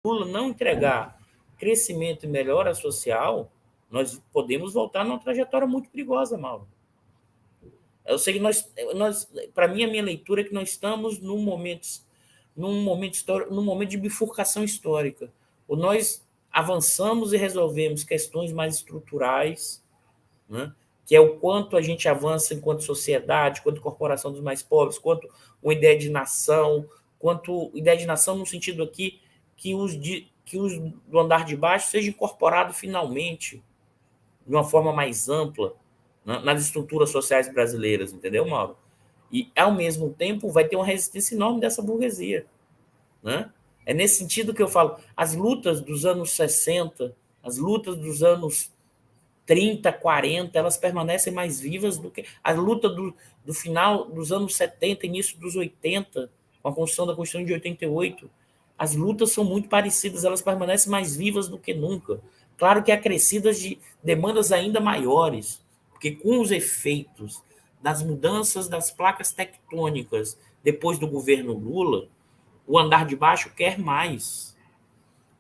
Lula não entregar crescimento e melhora social, nós podemos voltar numa trajetória muito perigosa, Mauro. Eu sei que para mim, a minha leitura é que nós estamos num momento de bifurcação histórica. Ou nós avançamos e resolvemos questões mais estruturais, né? Que é o quanto a gente avança enquanto sociedade, quanto corporação dos mais pobres, quanto uma ideia de nação, quanto ideia de nação no sentido aqui que os do andar de baixo seja incorporado finalmente de uma forma mais ampla, né, nas estruturas sociais brasileiras, entendeu, Mauro? E, ao mesmo tempo, vai ter uma resistência enorme dessa burguesia. Né? É nesse sentido que eu falo, as lutas dos anos 60, as lutas dos anos 30, 40, elas permanecem mais vivas do que a luta do final dos anos 70, início dos 80, com a construção da Constituição de 88. As lutas são muito parecidas, elas permanecem mais vivas do que nunca. Claro que acrescidas de demandas ainda maiores, porque com os efeitos das mudanças das placas tectônicas depois do governo Lula, o andar de baixo quer mais.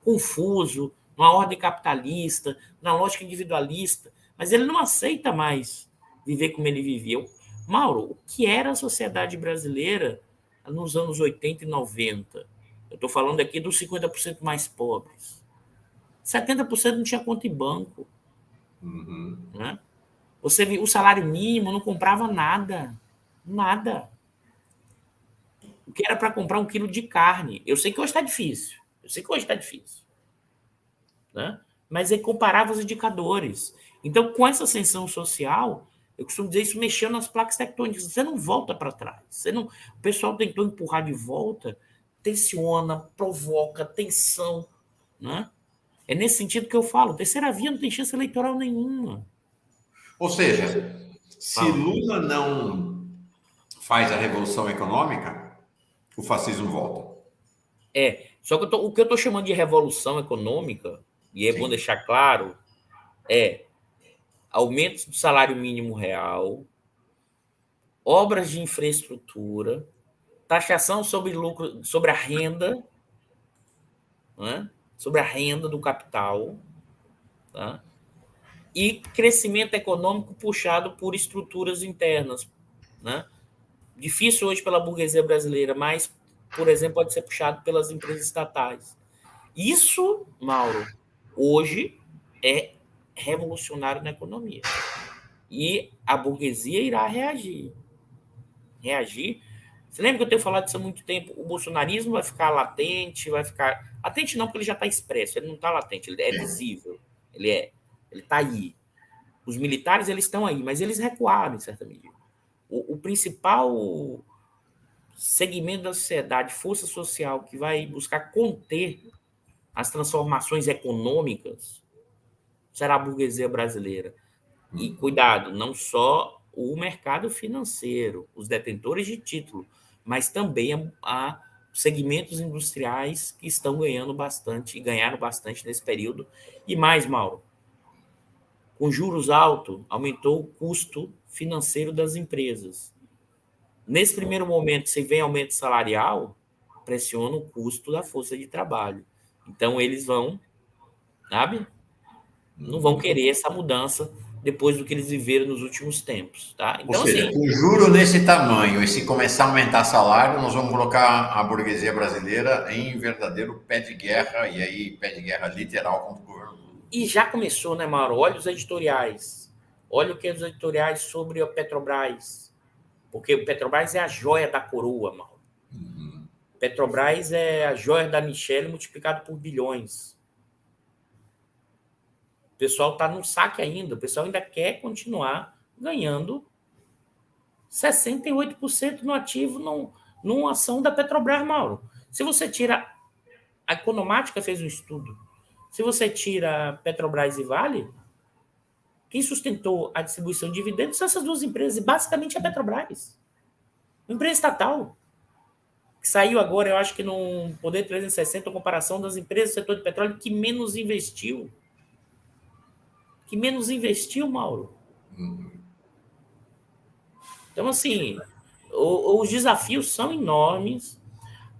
Confuso, numa ordem capitalista, na lógica individualista, mas ele não aceita mais viver como ele vivia. Mauro, o que era a sociedade brasileira nos anos 80 e 90? Eu estou falando aqui dos 50% mais pobres. 70% não tinha conta em banco. Né? O salário mínimo não comprava nada. Nada. O que era para comprar 1 quilo de carne. Eu sei que hoje está difícil. Né? Mas ele comparava os indicadores. Então, com essa ascensão social, eu costumo dizer isso mexendo nas placas tectônicas. Você não volta para trás. O pessoal tentou empurrar de volta, tensiona, provoca, tensão. Né? É nesse sentido que eu falo. Terceira via não tem chance eleitoral nenhuma. Ou seja, se Lula não faz a revolução econômica, o fascismo volta. Só que o que eu estou chamando de revolução econômica, e é bom deixar claro, é aumento do salário mínimo real, obras de infraestrutura, taxação sobre lucro, sobre a renda, né? Sobre a renda do capital, tá? E crescimento econômico puxado por estruturas internas. Né? Difícil hoje pela burguesia brasileira, mas, por exemplo, pode ser puxado pelas empresas estatais. Isso, Mauro, hoje é revolucionário na economia. E a burguesia irá reagir. Você lembra que eu tenho falado isso há muito tempo? O bolsonarismo vai ficar latente, vai ficar. Latente não, porque ele já está expresso, ele não está latente, ele é visível. Ele está aí. Os militares eles estão aí, mas eles recuaram, em certa medida. O principal segmento da sociedade, força social, que vai buscar conter as transformações econômicas, será a burguesia brasileira. E cuidado, não só o mercado financeiro, os detentores de título, mas também a segmentos industriais que estão ganhando bastante e ganharam bastante nesse período. E mais, Mauro, com juros altos, aumentou o custo financeiro das empresas. Nesse primeiro momento, se vem aumento salarial, pressiona o custo da força de trabalho. Então, eles vão, sabe? Não vão querer essa mudança depois do que eles viveram nos últimos tempos, tá? Ou Então, seja, assim, com juro nesse tamanho, e se começar a aumentar salário, nós vamos colocar a burguesia brasileira em verdadeiro pé de guerra, e aí pé de guerra literal contra o governo Lula. e já começou, né, Mauro? Olha os editoriais. Olha o que é os editoriais sobre a Petrobras. Porque o Petrobras é a joia da coroa, Mauro. Petrobras é a joia da Michelle multiplicado por bilhões. O pessoal está no saque ainda. O pessoal ainda quer continuar ganhando 68% no ativo numa ação da Petrobras, Mauro. Se você tira... A Economática fez um estudo. Se você tira Petrobras e Vale, quem sustentou a distribuição de dividendos são essas duas empresas, e basicamente a Petrobras. Uma empresa estatal, que saiu agora, eu acho que no Poder 360, a comparação das empresas do setor de petróleo que menos investiu. Que menos investiu, Mauro. Então, assim, os desafios são enormes.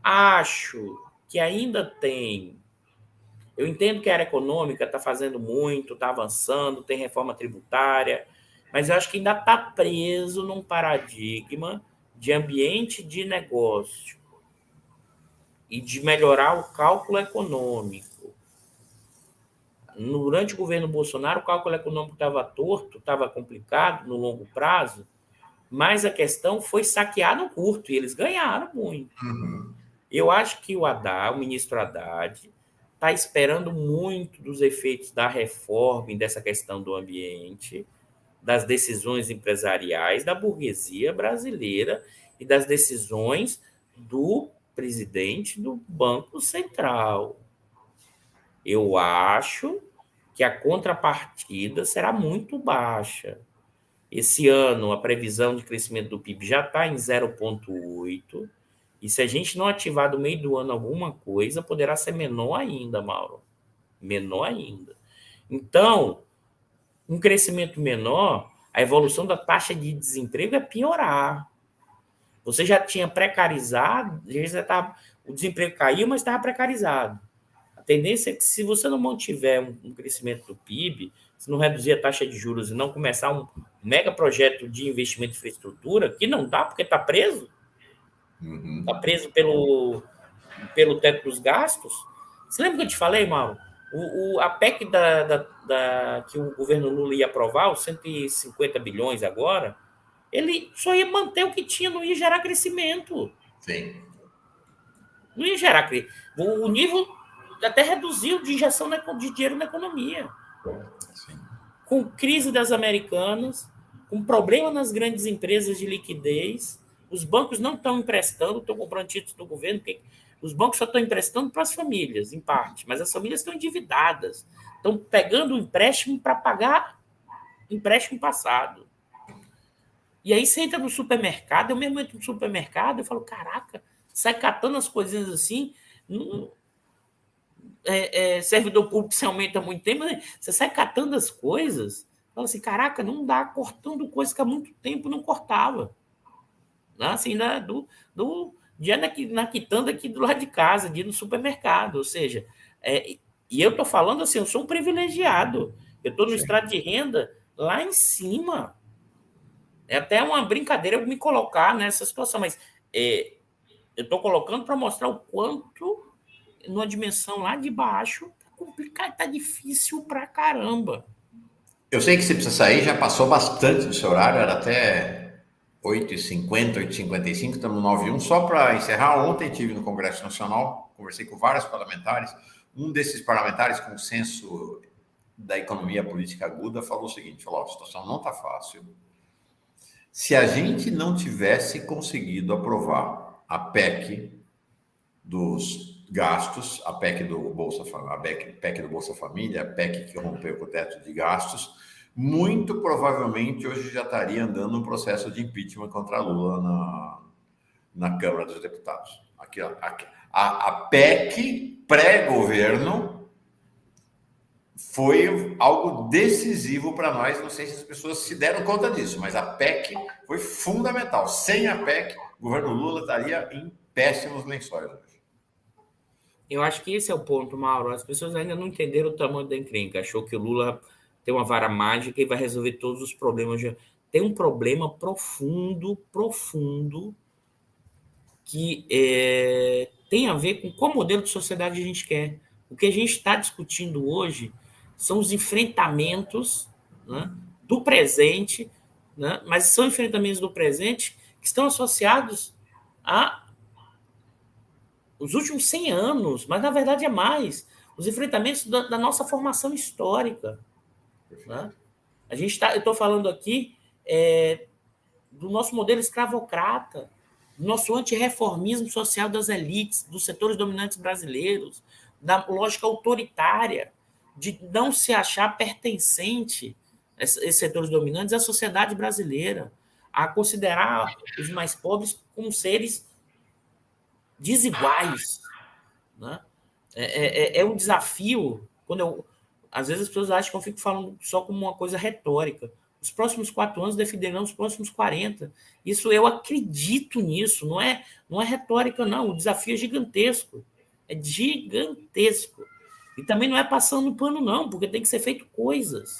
Acho que ainda tem Eu entendo que a área econômica está fazendo muito, está avançando, tem reforma tributária, mas eu acho que ainda está preso num paradigma de ambiente de negócio e de melhorar o cálculo econômico. Durante o governo Bolsonaro, o cálculo econômico estava torto, estava complicado no longo prazo, mas a questão foi saquear no curto, e eles ganharam muito. Uhum. Eu acho que o ministro Haddad, está esperando muito dos efeitos da reforma e dessa questão do ambiente, das decisões empresariais da burguesia brasileira e das decisões do presidente do Banco Central. Eu acho que a contrapartida será muito baixa. Esse ano, a previsão de crescimento do PIB já está em 0,8, e se a gente não ativar do meio do ano alguma coisa, poderá ser menor ainda, Mauro. Menor ainda. Então, um crescimento menor, a evolução da taxa de desemprego é piorar. Você já tinha precarizado, o desemprego caiu, mas estava precarizado. A tendência é que, se você não mantiver um crescimento do PIB, se não reduzir a taxa de juros e não começar um mega projeto de investimento em infraestrutura, que não dá porque está preso, está preso pelo teto dos gastos. Você lembra que eu te falei, Mauro? A PEC que o governo Lula ia aprovar, os 150 bilhões agora, ele só ia manter o que tinha, não ia gerar crescimento. Sim. Não ia gerar crescimento. O nível até reduziu de injeção de dinheiro na economia. Sim. Com crise das americanas, com problema nas grandes empresas de liquidez, os bancos não estão emprestando, estão comprando títulos do governo, porque os bancos só estão emprestando para as famílias, em parte, mas as famílias estão endividadas, estão pegando o empréstimo para pagar empréstimo passado. E aí você entra no supermercado, eu mesmo entro no supermercado, eu falo, caraca, sai catando as coisinhas assim, servidor público se aumenta muito tempo, mas você sai catando as coisas, fala assim, caraca, não dá, cortando coisas que há muito tempo não cortava. Assim, dia na quitanda aqui do lado de casa, dia no supermercado, ou seja, e eu estou falando assim, eu sou um privilegiado, eu estou no extrato de renda lá em cima. É até uma brincadeira eu me colocar nessa situação, mas eu estou colocando para mostrar o quanto, numa dimensão lá de baixo, tá complicado, tá difícil pra caramba. Eu sei que você precisa sair, já passou bastante do seu horário, era até 8h50, 8h55, estamos no 9h01. Só para encerrar, ontem estive no Congresso Nacional, conversei com vários parlamentares. Um desses parlamentares, com senso da economia política aguda, falou o seguinte: falou, a situação não está fácil. Se a gente não tivesse conseguido aprovar a PEC dos gastos, a PEC do Bolsa Família, a PEC que rompeu com o teto de gastos, muito provavelmente hoje já estaria andando um processo de impeachment contra Lula na Câmara dos Deputados. Aqui, a PEC pré-governo foi algo decisivo para nós. Não sei se as pessoas se deram conta disso, mas a PEC foi fundamental. Sem a PEC, o governo Lula estaria em péssimos lençóis hoje. Eu acho que esse é o ponto, Mauro. As pessoas ainda não entenderam o tamanho da encrenca. Achou que o Lula tem uma vara mágica e vai resolver todos os problemas. Tem um problema profundo, que tem a ver com qual modelo de sociedade a gente quer. O que a gente está discutindo hoje são os enfrentamentos, né, do presente, né, mas são enfrentamentos do presente que estão associados a os últimos 100 anos, mas na verdade é mais, os enfrentamentos da nossa formação histórica. Né? Eu estou falando aqui do nosso modelo escravocrata, do nosso antirreformismo social das elites, dos setores dominantes brasileiros, da lógica autoritária, de não se achar pertencente, esses setores dominantes, à sociedade brasileira, a considerar os mais pobres como seres desiguais. Né? É um desafio. Às vezes as pessoas acham que eu fico falando só como uma coisa retórica. Os próximos 4 anos definirão os próximos 40. Isso, eu acredito nisso. Não é retórica, não. O desafio é gigantesco. É gigantesco. E também não é passando pano, não, porque tem que ser feito coisas.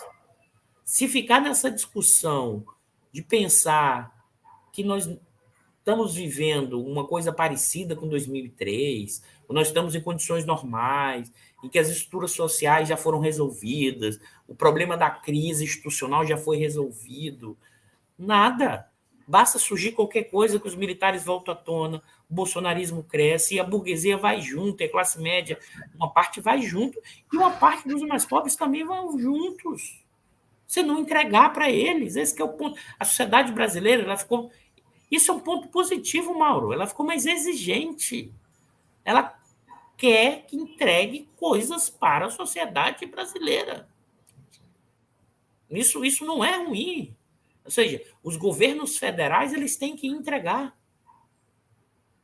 Se ficar nessa discussão de pensar que nós estamos vivendo uma coisa parecida com 2003, nós estamos em condições normais, em que as estruturas sociais já foram resolvidas, o problema da crise institucional já foi resolvido. Nada. Basta surgir qualquer coisa que os militares voltam à tona, o bolsonarismo cresce e a burguesia vai junto, e a classe média, uma parte vai junto, e uma parte dos mais pobres também vão juntos. Você não entregar para eles, esse que é o ponto. A sociedade brasileira, ela ficou. Isso é um ponto positivo, Mauro. Ela ficou mais exigente. Ela quer que entregue coisas para a sociedade brasileira. Isso não é ruim. Ou seja, os governos federais eles têm que entregar.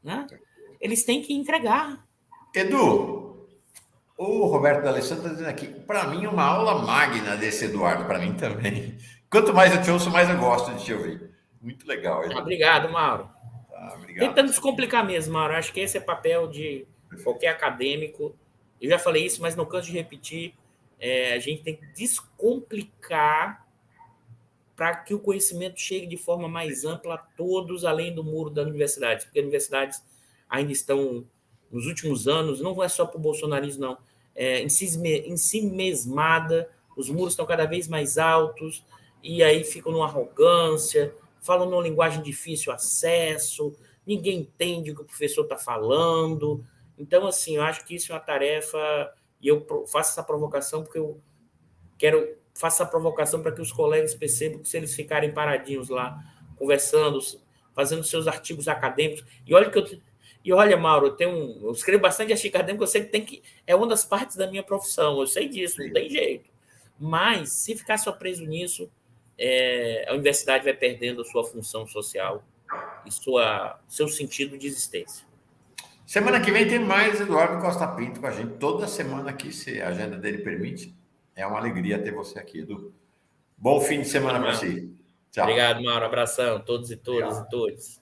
Né? Eles têm que entregar. Edu, o Roberto D'Alessandro está dizendo aqui, para mim, uma aula magna desse Eduardo, para mim também. Quanto mais eu te ouço, mais eu gosto de te ouvir. Muito legal, Edu. Obrigado, Mauro. Obrigado. Tentando descomplicar mesmo, Mauro. Acho que esse é papel de qualquer acadêmico. Eu já falei isso, mas não canso de repetir. A gente tem que descomplicar para que o conhecimento chegue de forma mais ampla a todos, além do muro das universidades, porque as universidades ainda estão, nos últimos anos, não é só para o bolsonarismo, não, em si mesmada, os muros estão cada vez mais altos, e aí ficam numa arrogância, falam numa linguagem difícil acesso, ninguém entende o que o professor está falando. Então, assim, eu acho que isso é uma tarefa, e eu faço essa provocação porque eu faço essa provocação para que os colegas percebam que se eles ficarem paradinhos lá, conversando, fazendo seus artigos acadêmicos, olha, Mauro, eu escrevo bastante artigo acadêmico, eu sei que é uma das partes da minha profissão, eu sei disso, não tem jeito. Mas, se ficar só preso nisso, a universidade vai perdendo a sua função social e seu sentido de existência. Semana que vem tem mais Eduardo Costa Pinto com a gente, toda semana aqui, se a agenda dele permite. É uma alegria ter você aqui, Edu. Bom fim de semana para si. Tchau. Obrigado, Mauro. Abração a todos e todas e todos.